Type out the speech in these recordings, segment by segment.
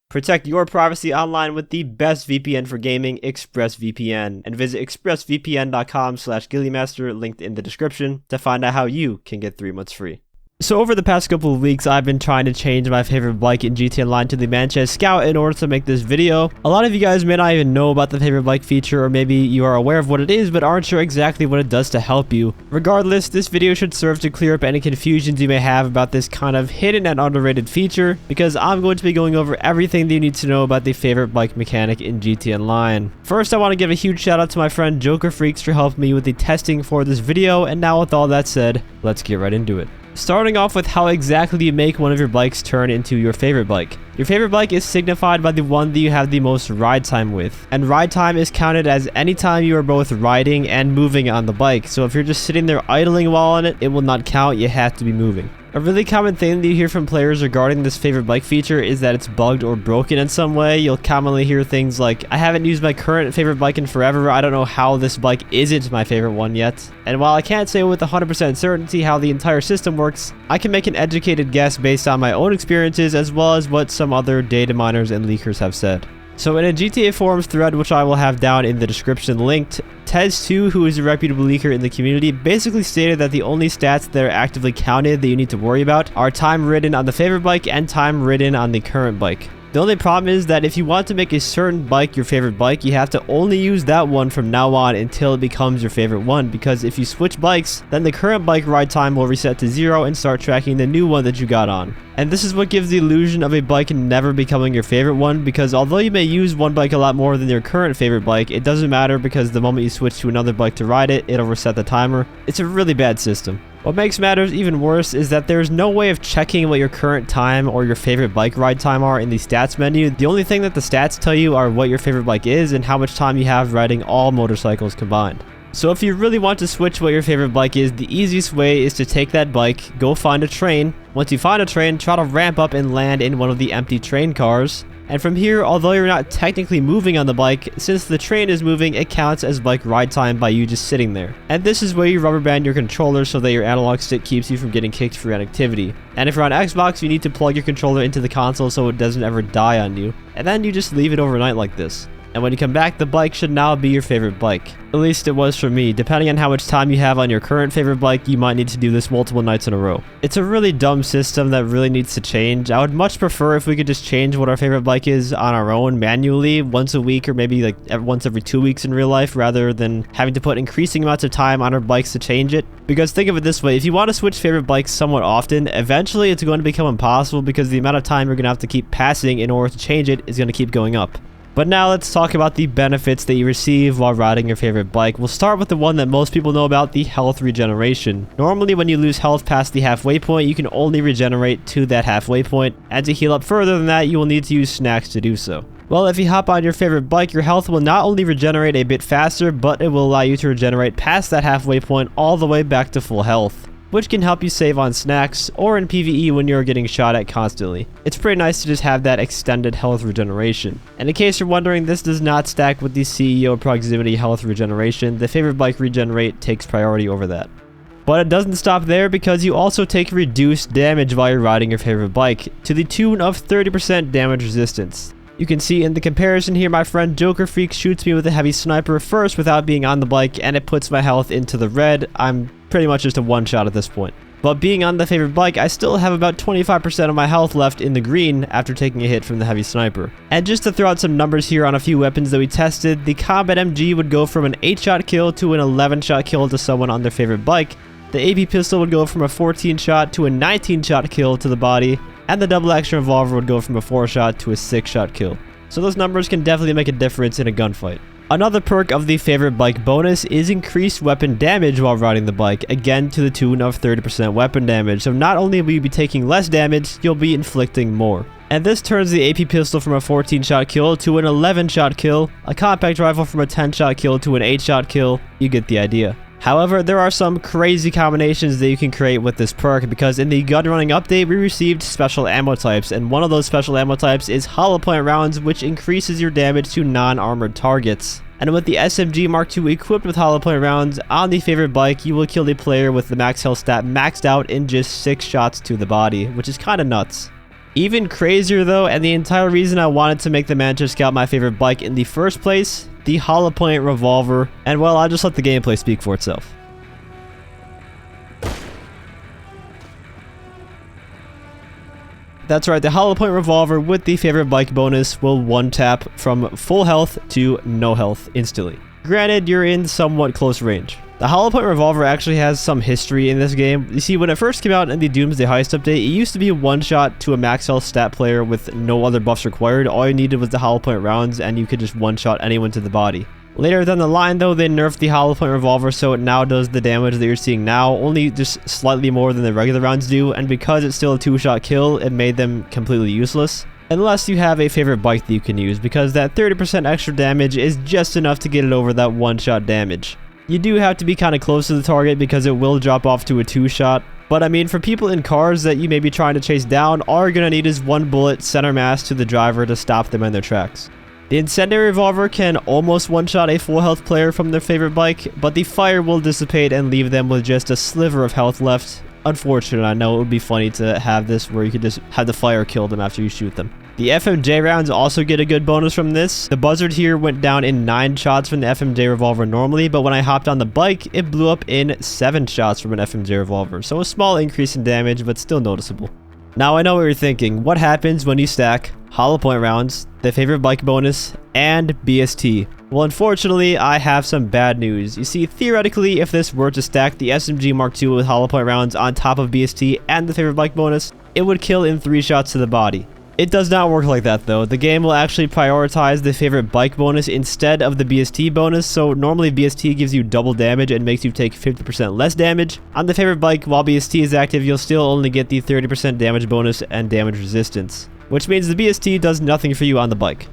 Protect your privacy online with the best VPN for gaming, ExpressVPN, and visit expressvpn.com/GhillieMaster, linked in the description, to find out how you can get 3 months free. So over the past couple of weeks, I've been trying to change my favorite bike in GTA Online to the Manchester Scout in order to make this video. A lot of you guys may not even know about the favorite bike feature, or maybe you are aware of what it is but aren't sure exactly what it does to help you. Regardless, this video should serve to clear up any confusions you may have about this kind of hidden and underrated feature, because I'm going to be going over everything that you need to know about the favorite bike mechanic in GTA Online. First, I want to give a huge shout out to my friend JokerFreaks for helping me with the testing for this video, and now with all that said, let's get right into it. Starting off with how exactly you make one of your bikes turn into your favorite bike. Your favorite bike is signified by the one that you have the most ride time with, and ride time is counted as any time you are both riding and moving on the bike. So if you're just sitting there idling while on it, it will not count, you have to be moving. A really common thing that you hear from players regarding this favorite bike feature is that it's bugged or broken in some way. You'll commonly hear things like, I haven't used my current favorite bike in forever, I don't know how this bike isn't my favorite one yet. And while I can't say with 100% certainty how the entire system works, I can make an educated guess based on my own experiences as well as what some other data miners and leakers have said. So in a GTAForums thread, which I will have down in the description linked, Tez2, who is a reputable leaker in the community, basically stated that the only stats that are actively counted that you need to worry about are time ridden on the favorite bike and time ridden on the current bike. The only problem is that if you want to make a certain bike your favorite bike, you have to only use that one from now on until it becomes your favorite one, because if you switch bikes, then the current bike ride time will reset to 0 and start tracking the new one that you got on. And this is what gives the illusion of a bike never becoming your favorite one, because although you may use one bike a lot more than your current favorite bike, it doesn't matter because the moment you switch to another bike to ride it, it'll reset the timer. It's a really bad system. What makes matters even worse is that there's no way of checking what your current time or your favorite bike ride time are in the stats menu. The only thing that the stats tell you are what your favorite bike is and how much time you have riding all motorcycles combined. So if you really want to switch what your favorite bike is, the easiest way is to take that bike, go find a train. Once you find a train, try to ramp up and land in one of the empty train cars. And from here, although you're not technically moving on the bike, since the train is moving, it counts as bike ride time by you just sitting there. And this is where you rubber band your controller so that your analog stick keeps you from getting kicked for inactivity. And if you're on Xbox, you need to plug your controller into the console so it doesn't ever die on you. And then you just leave it overnight like this. And when you come back, the bike should now be your favorite bike. At least it was for me. Depending on how much time you have on your current favorite bike, you might need to do this multiple nights in a row. It's a really dumb system that really needs to change. I would much prefer if we could just change what our favorite bike is on our own manually once a week, or maybe like once every 2 weeks in real life, rather than having to put increasing amounts of time on our bikes to change it. Because think of it this way, if you want to switch favorite bikes somewhat often, eventually it's going to become impossible because the amount of time you're going to have to keep passing in order to change it is going to keep going up. But now let's talk about the benefits that you receive while riding your favorite bike. We'll start with the one that most people know about, the health regeneration. Normally when you lose health past the halfway point, you can only regenerate to that halfway point, and to heal up further than that, you will need to use snacks to do so. Well, if you hop on your favorite bike, your health will not only regenerate a bit faster, but it will allow you to regenerate past that halfway point all the way back to full health, which can help you save on snacks or in PvE when you're getting shot at constantly. It's pretty nice to just have that extended health regeneration. And in case you're wondering, this does not stack with the CEO proximity health regeneration. The favorite bike regenerate takes priority over that. But it doesn't stop there, because you also take reduced damage while you're riding your favorite bike, to the tune of 30% damage resistance. You can see in the comparison here, my friend JokerFreaks shoots me with a heavy sniper first without being on the bike, and it puts my health into the red. I'm pretty much just a one-shot at this point. But being on the favorite bike, I still have about 25% of my health left in the green after taking a hit from the heavy sniper. And just to throw out some numbers here on a few weapons that we tested, the Combat MG would go from an 8-shot kill to an 11-shot kill to someone on their favorite bike. The AP pistol would go from a 14-shot to a 19-shot kill to the body, and the double action revolver would go from a 4-shot to a 6-shot kill. So those numbers can definitely make a difference in a gunfight. Another perk of the favorite bike bonus is increased weapon damage while riding the bike, again to the tune of 30% weapon damage. So not only will you be taking less damage, you'll be inflicting more. And this turns the AP pistol from a 14-shot kill to an 11-shot kill, a compact rifle from a 10-shot kill to an 8-shot kill. You get the idea. However, there are some crazy combinations that you can create with this perk, because in the gun running update we received special ammo types, and one of those special ammo types is hollow point rounds, which increases your damage to non-armored targets. And with the SMG Mark II equipped with hollow point rounds on the favorite bike, you will kill the player with the max health stat maxed out in just 6 shots to the body, which is kinda nuts. Even crazier though, and the entire reason I wanted to make the Manchester Scout my favorite bike in the first place, the hollow point Revolver, and well, I'll just let the gameplay speak for itself. That's right, the hollow point Revolver with the favorite bike bonus will one tap from full health to no health instantly. Granted, you're in somewhat close range. The hollow point Revolver actually has some history in this game. You see, when it first came out in the Doomsday Heist update, it used to be a one-shot to a max health stat player with no other buffs required. All you needed was the hollow point rounds, and you could just one-shot anyone to the body. Later down the line, though, they nerfed the hollow point Revolver, so it now does the damage that you're seeing now, only just slightly more than the regular rounds do, and because it's still a two-shot kill, it made them completely useless. Unless you have a favorite bike that you can use, because that 30% extra damage is just enough to get it over that one-shot damage. You do have to be kind of close to the target because it will drop off to a two-shot, but I mean, for people in cars that you may be trying to chase down, all you're gonna need is one bullet center mass to the driver to stop them in their tracks. The incendiary Revolver can almost one-shot a full health player from their favorite bike, but the fire will dissipate and leave them with just a sliver of health left. Unfortunate, I know it would be funny to have this where you could just have the fire kill them after you shoot them. The FMJ rounds also get a good bonus from this. The buzzard here went down in 9 shots from the FMJ Revolver normally, but when I hopped on the bike, it blew up in 7 shots from an FMJ Revolver, so a small increase in damage, but still noticeable. Now I know what you're thinking, what happens when you stack hollow point rounds, the favorite bike bonus, and BST? Well, unfortunately, I have some bad news. You see, theoretically, if this were to stack the SMG Mark II with hollow point rounds on top of BST and the favorite bike bonus, it would kill in 3 shots to the body. It does not work like that though. The game will actually prioritize the favorite bike bonus instead of the BST bonus, so normally BST gives you double damage and makes you take 50% less damage. On the favorite bike, while BST is active, you'll still only get the 30% damage bonus and damage resistance, which means the BST does nothing for you on the bike.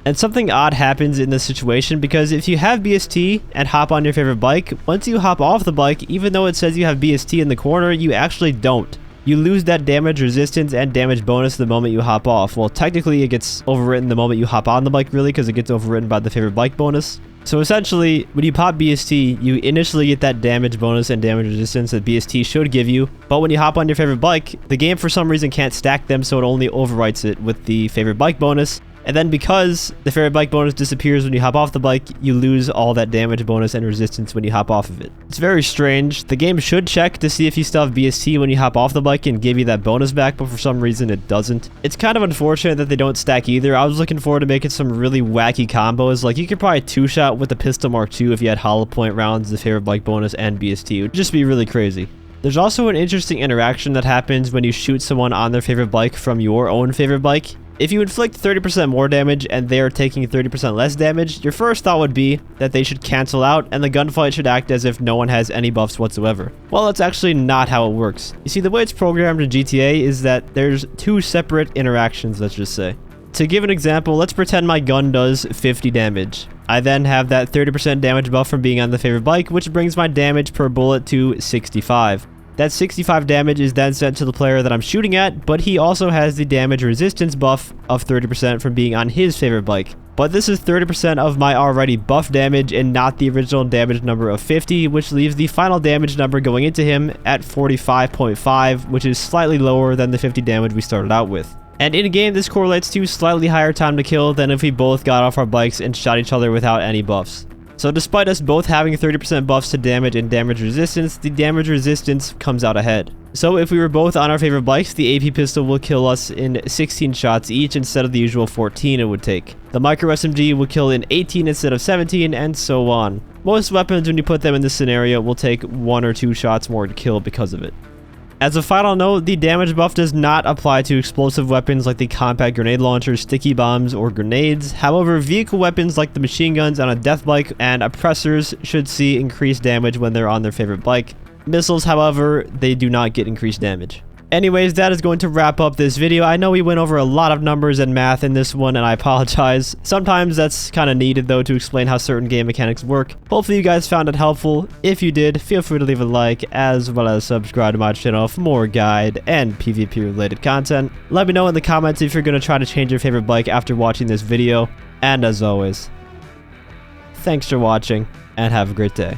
And something odd happens in this situation because if you have BST and hop on your favorite bike, once you hop off the bike, even though it says you have BST in the corner, you actually don't. You lose that damage resistance and damage bonus the moment you hop off. Well, technically it gets overwritten the moment you hop on the bike really because it gets overwritten by the favorite bike bonus. So essentially, when you pop BST, you initially get that damage bonus and damage resistance that BST should give you, but when you hop on your favorite bike, the game for some reason can't stack them, so it only overwrites it with the favorite bike bonus. And then because the favorite bike bonus disappears when you hop off the bike, you lose all that damage bonus and resistance when you hop off of it. It's very strange. The game should check to see if you still have BST when you hop off the bike and give you that bonus back, but for some reason it doesn't. It's kind of unfortunate that they don't stack either. I was looking forward to making some really wacky combos. Like you could probably two-shot with the pistol Mark II if you had hollow point rounds, the favorite bike bonus, and BST. It would just be really crazy. There's also an interesting interaction that happens when you shoot someone on their favorite bike from your own favorite bike. If you inflict 30% more damage and they are taking 30% less damage, your first thought would be that they should cancel out and the gunfight should act as if no one has any buffs whatsoever. Well, that's actually not how it works. You see, the way it's programmed in GTA is that there's 2 separate interactions, let's just say. To give an example, let's pretend my gun does 50 damage. I then have that 30% damage buff from being on the favorite bike, which brings my damage per bullet to 65. That 65 damage is then sent to the player that I'm shooting at, but he also has the damage resistance buff of 30% from being on his favorite bike. But this is 30% of my already buff damage and not the original damage number of 50, which leaves the final damage number going into him at 45.5, which is slightly lower than the 50 damage we started out with. And in game, this correlates to slightly higher time to kill than if we both got off our bikes and shot each other without any buffs. So despite us both having 30% buffs to damage and damage resistance, the damage resistance comes out ahead. So if we were both on our favorite bikes, the AP pistol will kill us in 16 shots each instead of the usual 14 it would take. The micro SMG will kill in 18 instead of 17, and so on. Most weapons, when you put them in this scenario, will take 1 or 2 shots more to kill because of it. As a final note, the damage buff does not apply to explosive weapons like the compact grenade launcher, sticky bombs, or grenades. However, vehicle weapons like the machine guns on a death bike and oppressors should see increased damage when they're on their favorite bike. Missiles, however, they do not get increased damage. Anyways, that is going to wrap up this video. I know we went over a lot of numbers and math in this one, and I apologize. Sometimes that's kind of needed, though, to explain how certain game mechanics work. Hopefully you guys found it helpful. If you did, feel free to leave a like, as well as subscribe to my channel for more guide and PvP-related content. Let me know in the comments if you're going to try to change your favorite bike after watching this video. And as always, thanks for watching, and have a great day.